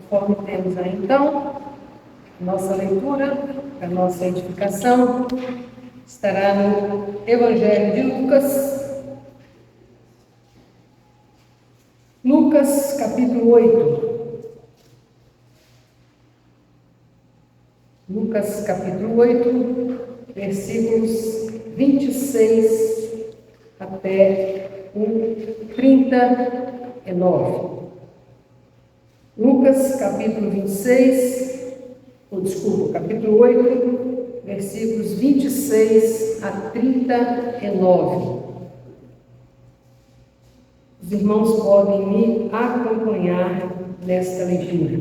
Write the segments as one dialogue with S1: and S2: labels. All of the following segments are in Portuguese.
S1: Conforme temos aí então, nossa leitura, a nossa edificação estará no Evangelho de Lucas, Lucas capítulo 8. Lucas capítulo 8, versículos 26 até o 39. Lucas capítulo 8, versículos 26 a 39. Os irmãos podem me acompanhar nesta leitura.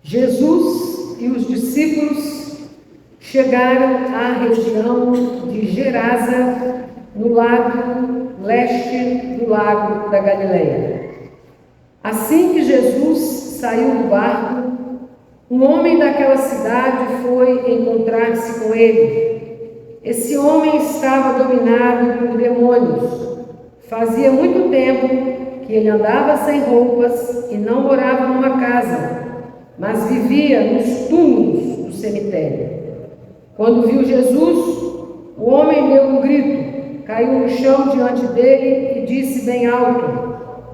S1: Jesus e os discípulos chegaram à região de Gerasa, no lado leste do lago da Galileia. Assim que Jesus saiu do barco, um homem daquela cidade foi encontrar-se com ele. Esse homem estava dominado por demônios. Fazia muito tempo que ele andava sem roupas e não morava numa casa, mas vivia nos túmulos do cemitério. Quando viu Jesus, o homem deu um grito, caiu no chão diante dele e disse bem alto: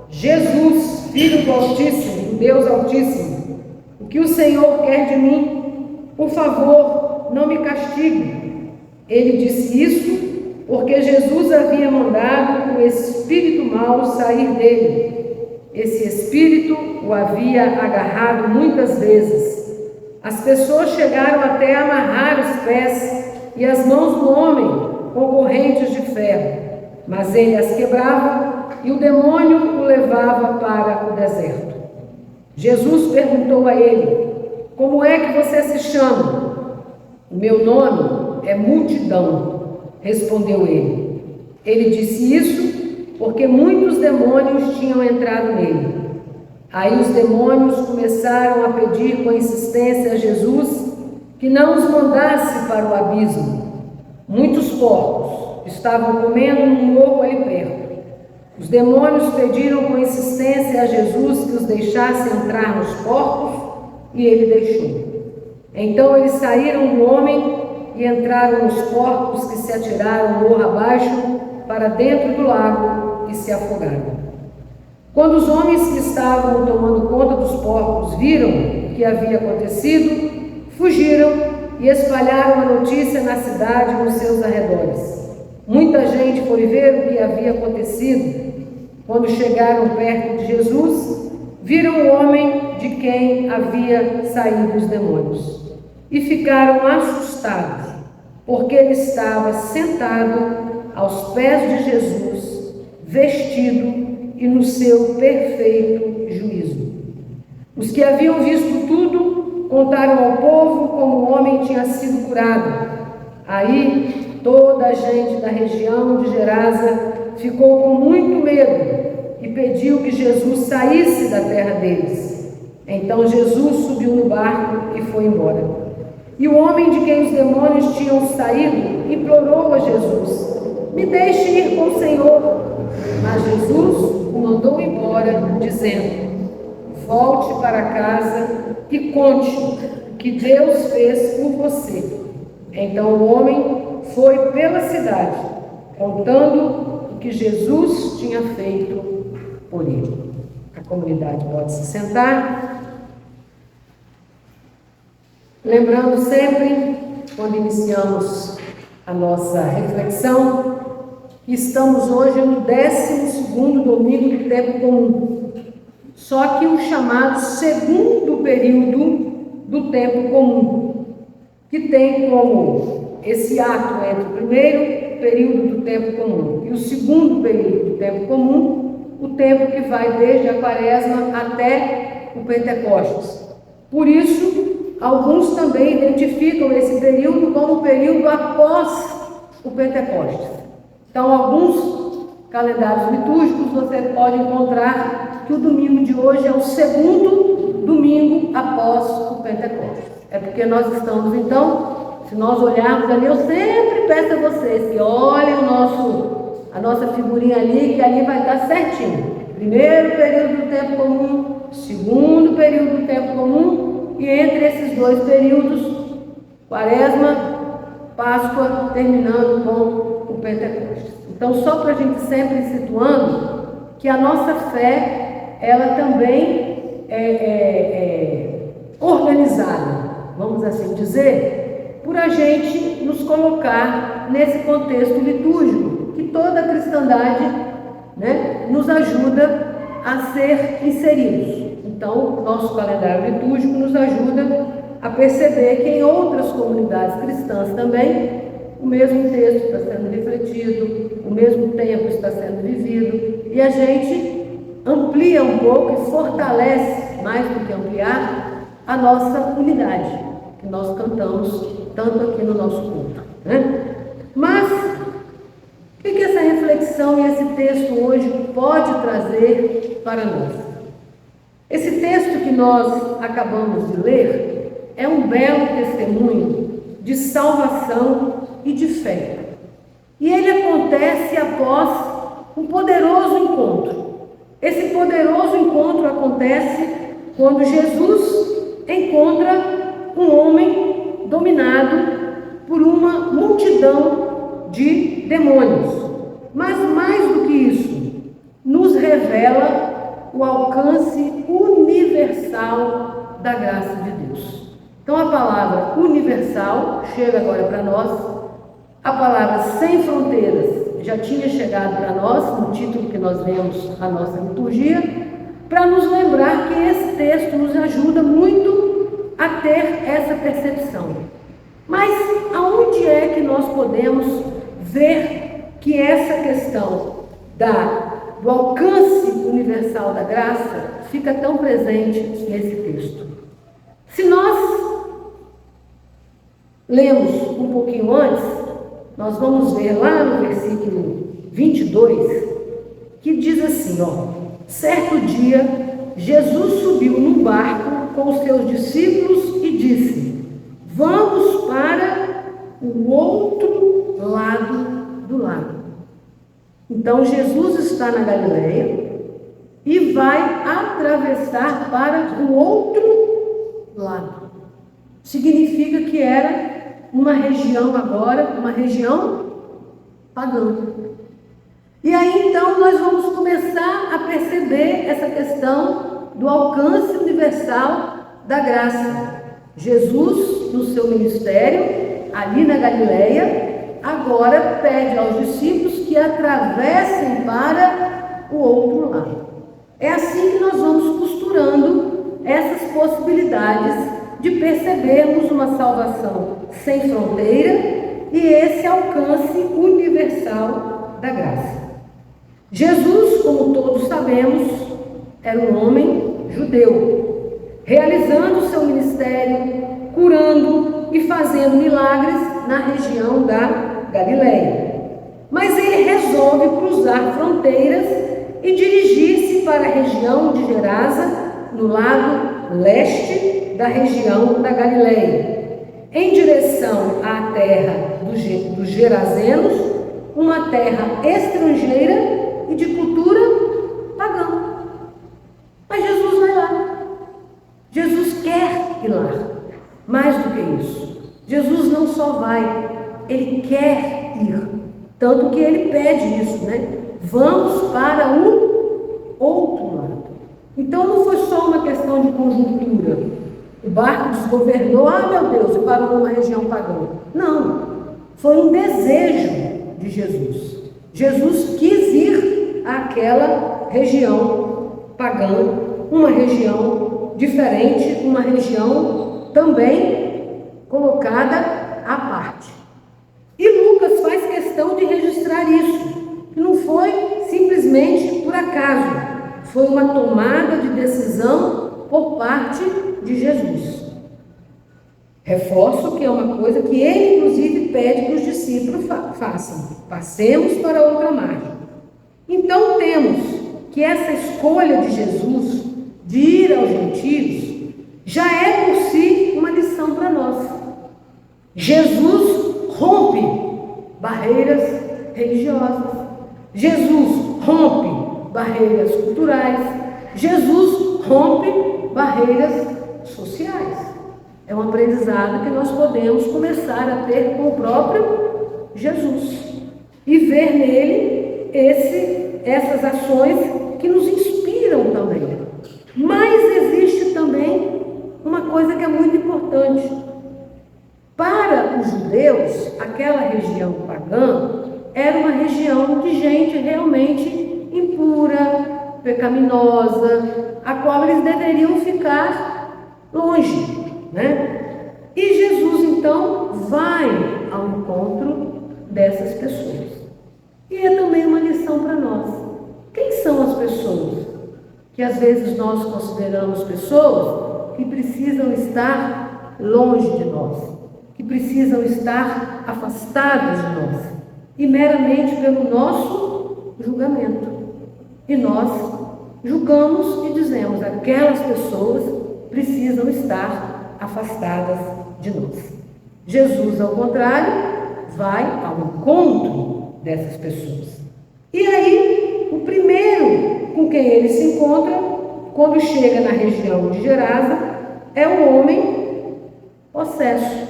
S1: Jesus, Filho do Altíssimo, do Deus Altíssimo, o que o Senhor quer de mim? Por favor, não me castigue. Ele disse isso porque Jesus havia mandado o espírito mau sair dele. Esse espírito o havia agarrado muitas vezes. As pessoas chegaram até a amarrar os pés e as mãos do homem com correntes de ferro, mas ele as quebrava e o demônio o levava para o deserto. Jesus perguntou a ele: como é que você se chama? O meu nome é Multidão, respondeu ele. Ele disse isso porque muitos demônios tinham entrado nele. Aí os demônios começaram a pedir com insistência a Jesus que não os mandasse para o abismo. Muitos porcos estavam comendo num morro ali perto. Os demônios pediram com insistência a Jesus que os deixasse entrar nos porcos e ele deixou. Então eles saíram do homem e entraram nos porcos, que se atiraram morro abaixo para dentro do lago e se afogaram. Quando os homens que estavam tomando conta dos porcos viram o que havia acontecido, fugiram e espalharam a notícia na cidade e nos seus arredores. Muita gente foi ver o que havia acontecido. Quando chegaram perto de Jesus, viram o homem de quem havia saído os demônios e ficaram assustados, porque ele estava sentado aos pés de Jesus, vestido e no seu perfeito juízo. Os que haviam visto tudo contaram ao povo como o homem tinha sido curado. Aí toda a gente da região de Gerasa ficou com muito medo e pediu que Jesus saísse da terra deles. Então Jesus subiu no barco e foi embora. E o homem de quem os demônios tinham saído implorou a Jesus: me deixe ir com o Senhor. Mas Jesus o mandou embora, dizendo: volte para casa e conte o que Deus fez por você. Então o homem foi pela cidade, contando o que Jesus tinha feito por ele. A comunidade pode se sentar. Lembrando sempre, quando iniciamos a nossa reflexão, que estamos hoje no 12º domingo do tempo comum. Só que o chamado segundo período do tempo comum, que tem como esse ato entre o primeiro período do tempo comum e o segundo período do tempo comum, o tempo que vai desde a Quaresma até o Pentecostes. Por isso, alguns também identificam esse período como o período após o Pentecostes. Então, alguns calendários litúrgicos você pode encontrar que o domingo de hoje é o segundo domingo após o Pentecostes. É porque nós estamos, então, se nós olharmos ali, eu sempre peço a vocês que olhem a nossa figurinha ali, que ali vai estar certinho. Primeiro período do tempo comum, segundo período do tempo comum, e entre esses dois períodos, Quaresma, Páscoa, terminando com o Pentecostes. Então, só para a gente sempre situando que a nossa fé, ela também é organizada, vamos assim dizer, por a gente nos colocar nesse contexto litúrgico, que toda a cristandade, né, nos ajuda a ser inseridos. Então, nosso calendário litúrgico nos ajuda a perceber que em outras comunidades cristãs também o mesmo texto está sendo refletido, o mesmo tempo está sendo vivido, e a gente amplia um pouco e fortalece, mais do que ampliar, a nossa unidade, que nós cantamos tanto aqui no nosso culto, né? Mas o que essa reflexão e esse texto hoje pode trazer para nós? Esse texto que nós acabamos de ler é um belo testemunho de salvação e de fé. E ele acontece após um poderoso encontro. Esse poderoso encontro acontece quando Jesus encontra um homem dominado por uma multidão de demônios. Mas mais do que isso, nos revela o alcance universal da graça de Deus. Então a palavra universal chega agora para nós. A palavra sem fronteiras já tinha chegado para nós, no título que nós vemos a nossa liturgia, para nos lembrar que esse texto nos ajuda muito a ter essa percepção. Mas aonde é que nós podemos ver que essa questão do alcance universal da graça fica tão presente nesse texto? Se nós lemos um pouquinho antes, nós vamos ver lá no versículo 22, que diz assim, certo dia, Jesus subiu num barco com os seus discípulos e disse, vamos para o outro lado do lago. Então, Jesus está na Galileia e vai atravessar para o outro lado. Significa que era uma região agora, uma região pagã. E aí então nós vamos começar a perceber essa questão do alcance universal da graça. Jesus, no seu ministério, ali na Galileia, agora pede aos discípulos que atravessem para o outro lado. É assim que nós vamos costurando essas possibilidades de percebermos uma salvação sem fronteira e esse alcance universal da graça. Jesus, como todos sabemos, era um homem judeu, realizando seu ministério, curando e fazendo milagres na região da Galileia. Mas ele resolve cruzar fronteiras e dirigir-se para a região de Gerasa, no lado leste da região da Galileia, em direção à terra dos Gerazenos, uma terra estrangeira e de cultura pagã. Mas Jesus vai lá. Jesus quer ir lá. Mais do que isso, Jesus não só vai, ele quer ir. Tanto que ele pede isso, né? Vamos para o outro lado. Então não foi só uma questão de conjuntura. O barco desgovernou, meu Deus, e parou numa região pagã. Não, foi um desejo de Jesus. Jesus quis ir àquela região pagã, uma região diferente, uma região também colocada à parte. E Lucas faz questão de registrar isso. Não foi simplesmente por acaso, foi uma tomada de decisão por parte de Jesus. Reforço que é uma coisa que ele, inclusive, pede que os discípulos façam. Passemos para outra margem. Então, temos que essa escolha de Jesus de ir aos gentios já é por si uma lição para nós. Jesus rompe barreiras religiosas. Jesus rompe barreiras culturais. Jesus rompe barreiras sociais. É um aprendizado que nós podemos começar a ter com o próprio Jesus e ver nele essas ações que nos inspiram também. Mas existe também uma coisa que é muito importante. Para os judeus, aquela região pagã era uma região de gente realmente impura, pecaminosa, a qual eles deveriam ficar longe, né? E Jesus então vai ao encontro dessas pessoas. E é também uma lição para nós. Quem são as pessoas que às vezes nós consideramos pessoas que precisam estar longe de nós, que precisam estar afastadas de nós, e meramente pelo nosso julgamento? E nós julgamos e dizemos: aquelas pessoas precisam estar afastadas de nós. Jesus, ao contrário, vai ao encontro dessas pessoas. E aí, o primeiro com quem ele se encontra, quando chega na região de Gerasa, é um homem possesso.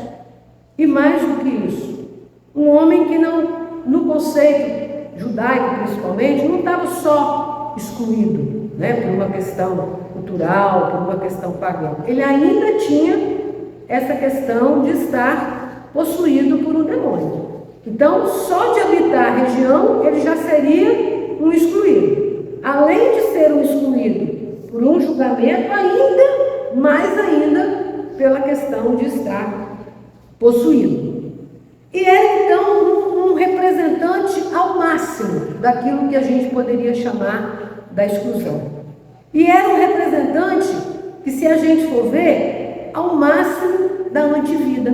S1: E mais do que isso, um homem que não, no conceito judaico principalmente, não estava só excluído, né, por uma questão cultural, por uma questão pagã. Ele ainda tinha essa questão de estar possuído por um demônio. Então, só de habitar a região, ele já seria um excluído. Além de ser um excluído por um julgamento, ainda, mais ainda, pela questão de estar possuído. E era, então, um representante ao máximo daquilo que a gente poderia chamar da exclusão. E era um representante que, se a gente for ver, ao máximo da antivida.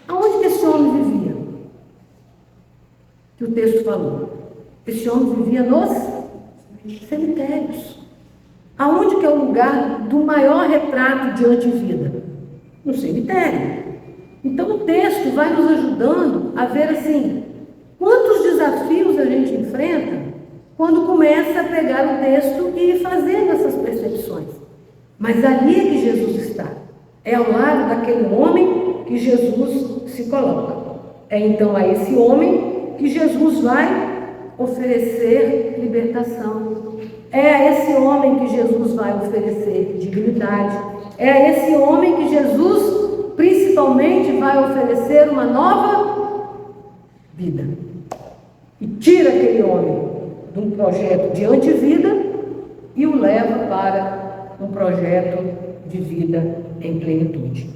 S1: Aonde que esse homem vivia? Que o texto falou. Esse homem vivia nos cemitérios. Aonde que é o lugar do maior retrato de antivida? No cemitério. Então o texto vai nos ajudando a ver assim, quantos desafios a gente enfrenta quando começa a pegar o texto e ir fazendo essas percepções. Mas ali é que Jesus está. É ao lado daquele homem que Jesus se coloca. É então a esse homem que Jesus vai oferecer libertação. É a esse homem que Jesus vai oferecer dignidade. É a esse homem que Jesus principalmente vai oferecer uma nova vida. E tira aquele homem de um projeto de antivida e o leva para um projeto de vida em plenitude.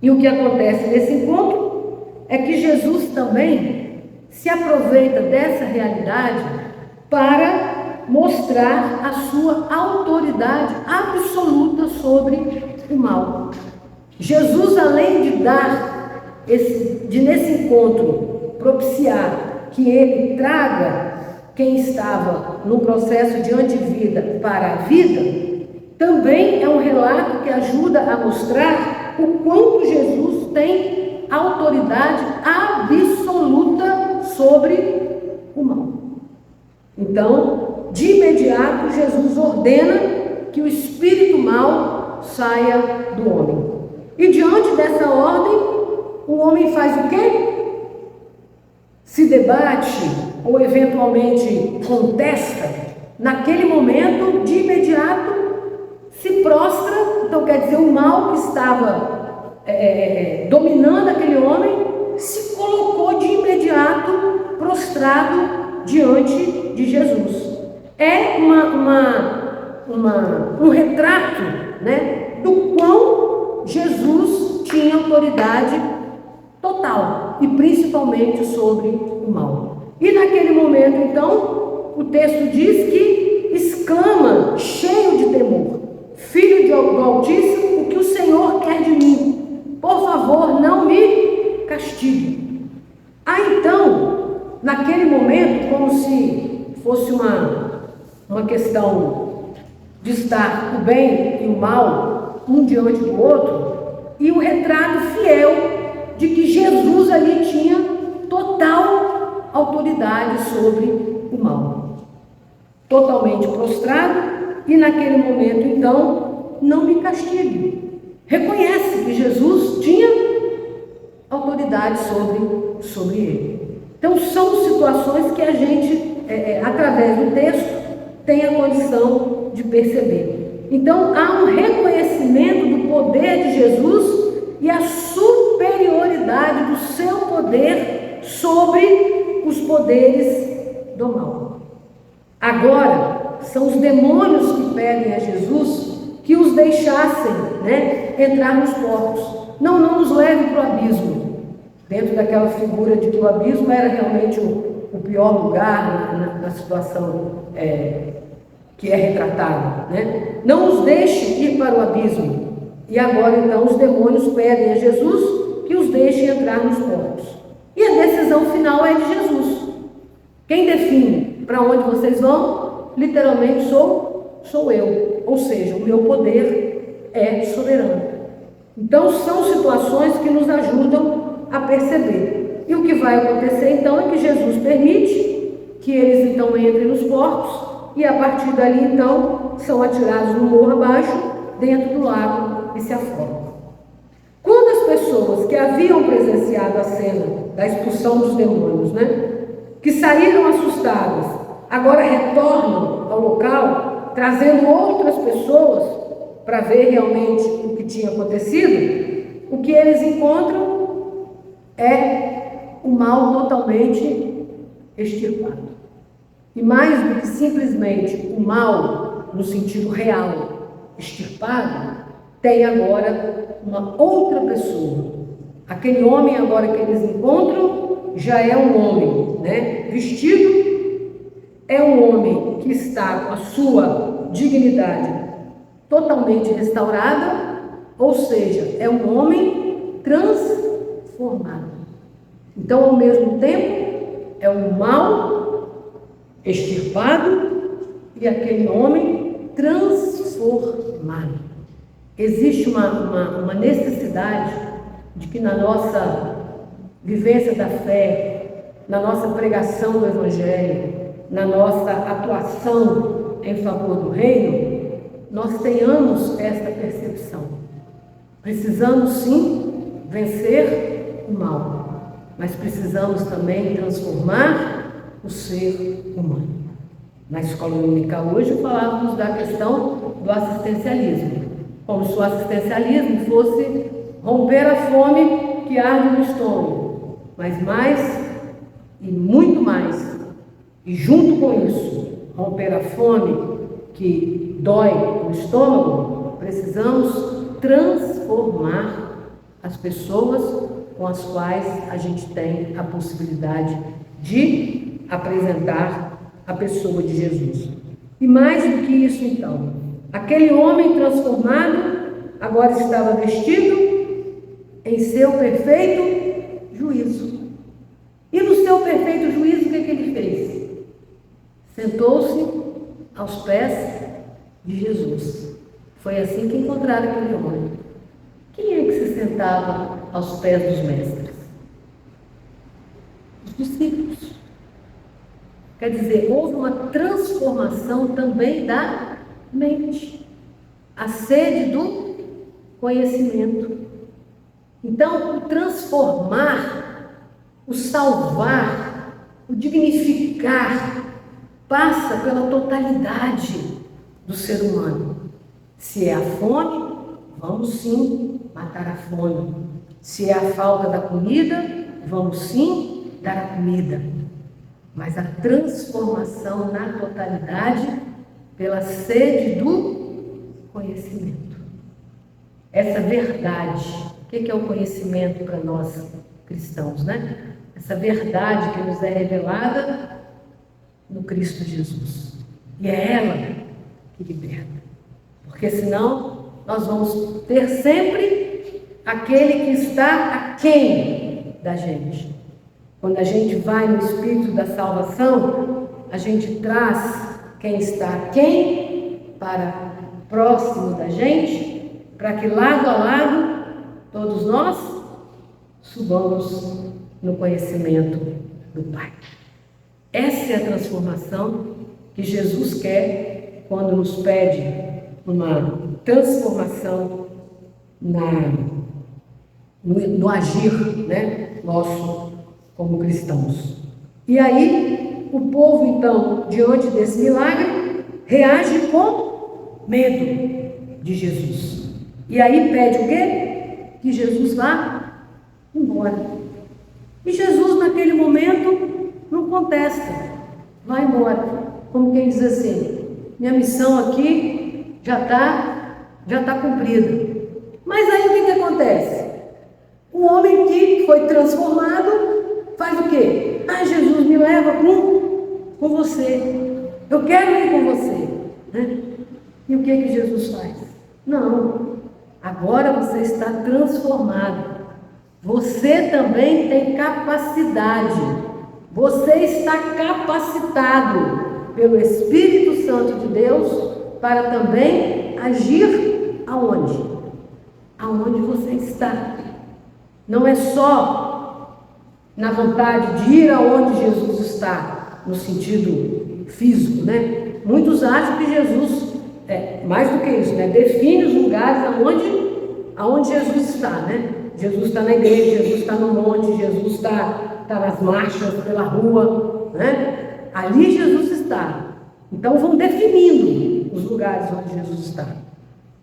S1: E o que acontece nesse encontro é que Jesus também se aproveita dessa realidade para mostrar a sua autoridade absoluta sobre o mal. Jesus, além de dar nesse encontro propiciar que ele traga quem estava no processo de antivida para a vida, também é um relato que ajuda a mostrar o quanto Jesus tem autoridade absoluta sobre o mal. Então, de imediato, Jesus ordena que o espírito mal saia do homem. E diante dessa ordem, o homem faz o quê? Se debate ou eventualmente contesta. Naquele momento, de imediato, se prostra. Então quer dizer, o mal que estava dominando aquele homem se colocou de imediato prostrado diante de Jesus. É um retrato, né, do quão Jesus tinha autoridade total e principalmente sobre o mal. E naquele momento, então, o texto diz que exclama, cheio de temor: Filho do Altíssimo, o que o Senhor quer de mim? Por favor, não me castigue. Então, naquele momento, como se fosse uma questão de estar o bem e o mal um diante do outro, e o retrato fiel de que Jesus ali tinha total autoridade sobre o mal. totalmente prostrado, e naquele momento, então, não me castigue. Reconhece que Jesus tinha autoridade sobre ele. Então, são situações que a gente, através do texto, tem a condição de perceber. Então, há um reconhecimento do poder de Jesus e a superioridade do seu poder sobre os poderes do mal. Agora, são os demônios que pedem a Jesus que os deixassem, entrar nos porcos. Não nos leve para o abismo. Dentro daquela figura de que o abismo era realmente o pior lugar na situação que é retratada. Não os deixe ir para o abismo. E agora, então, os demônios pedem a Jesus que os deixe entrar nos porcos. E a decisão final é de Jesus. Quem define para onde vocês vão, literalmente sou eu. Ou seja, o meu poder é soberano. Então, são situações que nos ajudam a perceber. E o que vai acontecer, então, é que Jesus permite que eles, então, entrem nos porcos e, a partir dali, então, são atirados no morro abaixo, dentro do lago, e se afogam. Quando as pessoas que haviam presenciado a cena da expulsão dos demônios, que saíram assustadas, agora retornam ao local, trazendo outras pessoas para ver realmente o que tinha acontecido, o que eles encontram é o mal totalmente extirpado. E mais do que simplesmente o mal, no sentido real, extirpado, tem agora uma outra pessoa. Aquele homem agora que eles encontram já é um homem, vestido, é um homem que está com a sua dignidade totalmente restaurada, ou seja, é um homem transformado. Então, ao mesmo tempo, é um mal extirpado e aquele homem transformado. Existe uma necessidade de que na nossa vivência da fé, na nossa pregação do Evangelho, na nossa atuação em favor do reino, nós tenhamos esta percepção. Precisamos sim vencer o mal, mas precisamos também transformar o ser humano. Na escola dominical hoje falávamos da questão do assistencialismo, como se o assistencialismo fosse romper a fome que arde no estômago, mas mais e muito mais, e junto com isso, romper a fome que dói no estômago, precisamos transformar as pessoas com as quais a gente tem a possibilidade de apresentar a pessoa de Jesus. E mais do que isso, então, aquele homem transformado agora estava vestido em seu perfeito juízo. E no seu perfeito juízo, o que ele fez? Sentou-se aos pés de Jesus. Foi assim que encontraram aquele homem. Quem é que se sentava aos pés dos mestres? Os discípulos. Quer dizer, houve uma transformação também da mente, a sede do conhecimento. Então, o transformar, o salvar, o dignificar, passa pela totalidade do ser humano. Se é a fome, vamos sim matar a fome. Se é a falta da comida, vamos sim dar a comida. Mas a transformação na totalidade pela sede do conhecimento. Essa verdade, o que é o conhecimento para nós cristãos, Essa verdade que nos é revelada no Cristo Jesus. E é ela que liberta. Porque senão nós vamos ter sempre aquele que está aquém da gente. Quando a gente vai no Espírito da salvação, a gente traz quem está aquém para próximo da gente, para que lado a lado todos nós subamos no conhecimento do Pai. Essa é a transformação que Jesus quer quando nos pede uma transformação no agir, né, nosso como cristãos. E aí, o povo, então, diante desse milagre, reage com medo de Jesus. E aí pede o quê? Que Jesus vá embora. E Jesus, naquele momento, não contesta, vai embora. Como quem diz assim, minha missão aqui já está cumprida. Mas aí o que acontece? O homem que foi transformado faz o quê? Ah, Jesus, me leva com você. Eu quero ir com você. Né? E o que Jesus faz? Não, agora você está transformado. Você também tem capacidade. Você está capacitado pelo Espírito Santo de Deus para também agir aonde? Aonde você está. Não é só na vontade de ir aonde Jesus está, no sentido físico, né? Muitos acham que Jesus, mais do que isso, né? Define os lugares aonde Jesus está, né? Jesus está na igreja, Jesus está no monte, Jesus está nas marchas pela rua, né? Ali Jesus está. Então vão definindo os lugares onde Jesus está.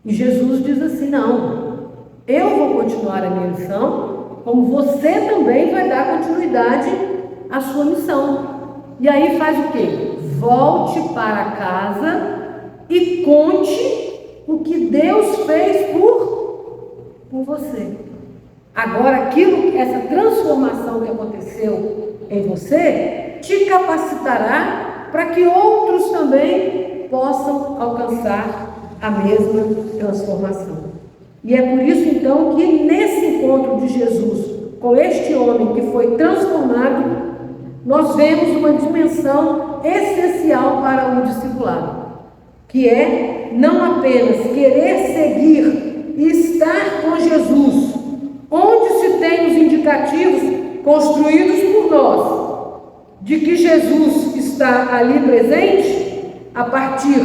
S1: E Jesus diz assim, não, eu vou continuar a minha missão, como você também vai dar continuidade à sua missão. E aí faz o quê? Volte para casa e conte o que Deus fez por você. Agora, essa transformação que aconteceu em você, te capacitará para que outros também possam alcançar a mesma transformação. E é por isso, então, que nesse encontro de Jesus com este homem que foi transformado, nós vemos uma dimensão essencial para o discipulado, que é não apenas querer seguir e estar com Jesus, onde se tem os indicativos construídos por nós, de que Jesus está ali presente, a partir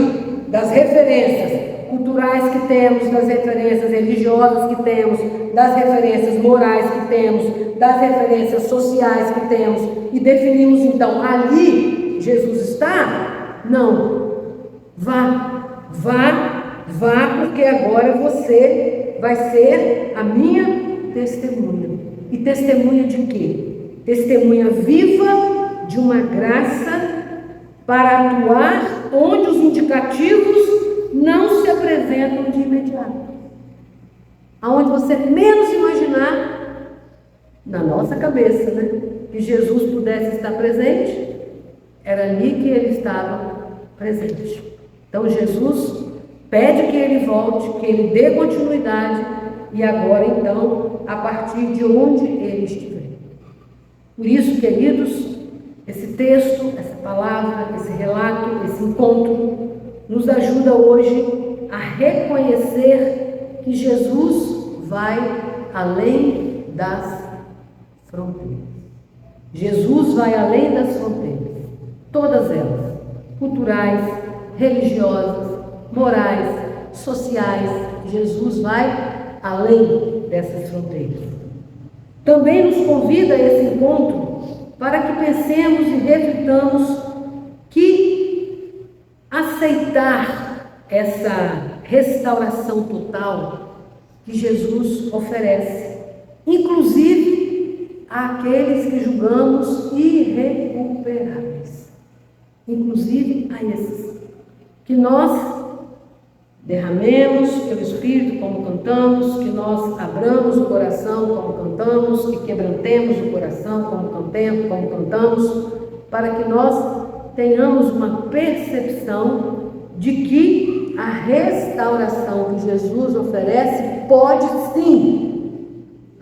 S1: das referências culturais que temos, das referências religiosas que temos, das referências morais que temos, das referências sociais que temos, e definimos então, ali Jesus está? Não. Vá, porque agora você vai ser a minha testemunha. E testemunha de quê? Testemunha viva de uma graça para atuar onde os indicativos não se apresentam de imediato. Aonde você menos imaginar, na nossa cabeça, né, que Jesus pudesse estar presente, era ali que ele estava presente. Então Jesus pede que ele volte, que ele dê continuidade, e agora então, a partir de onde ele estiver. Por isso, queridos, esse texto, essa palavra, esse relato, esse encontro, nos ajuda hoje a reconhecer que Jesus vai além das fronteiras. Jesus vai além das fronteiras, todas elas, culturais, religiosas, morais, sociais. Jesus vai além dessas fronteiras. Também nos convida a esse encontro para que pensemos e reflitamos que aceitar essa restauração total que Jesus oferece, inclusive àqueles que julgamos irrecuperáveis, inclusive a esses, que nós derramemos pelo Espírito como cantamos, que nós abramos o coração como cantamos, que quebrantemos o coração como cantamos, para que nós tenhamos uma percepção de que a restauração que Jesus oferece pode sim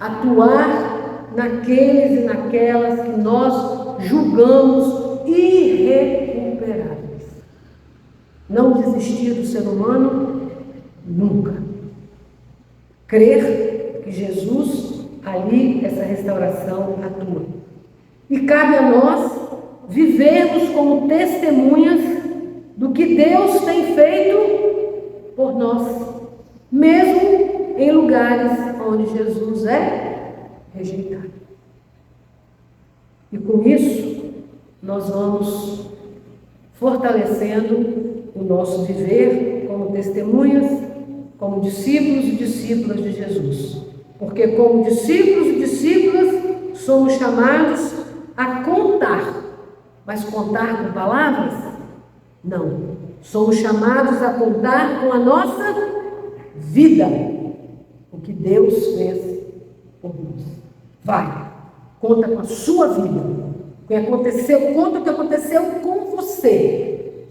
S1: atuar naqueles e naquelas que nós julgamos irrecuperáveis. Não desistir do ser humano nunca. Crer que Jesus ali, essa restauração atua. E cabe a nós vivermos como testemunhas que Deus tem feito por nós, mesmo em lugares onde Jesus é rejeitado. E com isso, nós vamos fortalecendo o nosso viver como testemunhas, como discípulos e discípulas de Jesus. Porque como discípulos e discípulas, somos chamados a contar. Mas contar com palavras? Não. Somos chamados a contar com a nossa vida. O que Deus fez por nós. Vai, conta com a sua vida. O que aconteceu, conta o que aconteceu com você.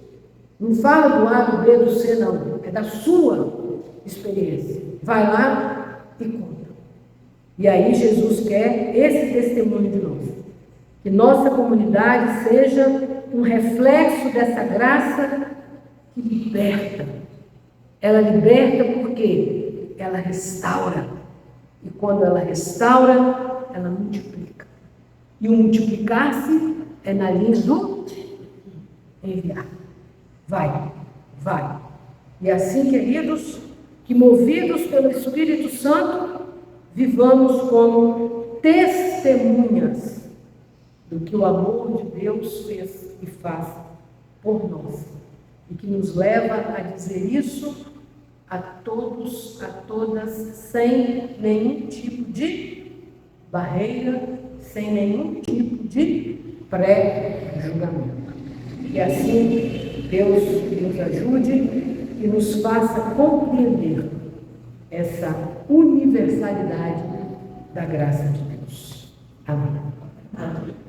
S1: Não fala do A, do B, do C, não. É da sua experiência. Vai lá e conta. E aí Jesus quer esse testemunho de nós. Que nossa comunidade seja um reflexo dessa graça que liberta. Ela liberta porque ela restaura. E quando ela restaura, ela multiplica. E o multiplicar-se é na linha do enviar. Vai, vai. E assim, queridos, que movidos pelo Espírito Santo, vivamos como testemunhas do que o amor de Deus fez e faz por nós. E que nos leva a dizer isso a todos, a todas, sem nenhum tipo de barreira, sem nenhum tipo de pré-julgamento. E assim, Deus nos ajude e nos faça compreender essa universalidade da graça de Deus. Amém. Amém.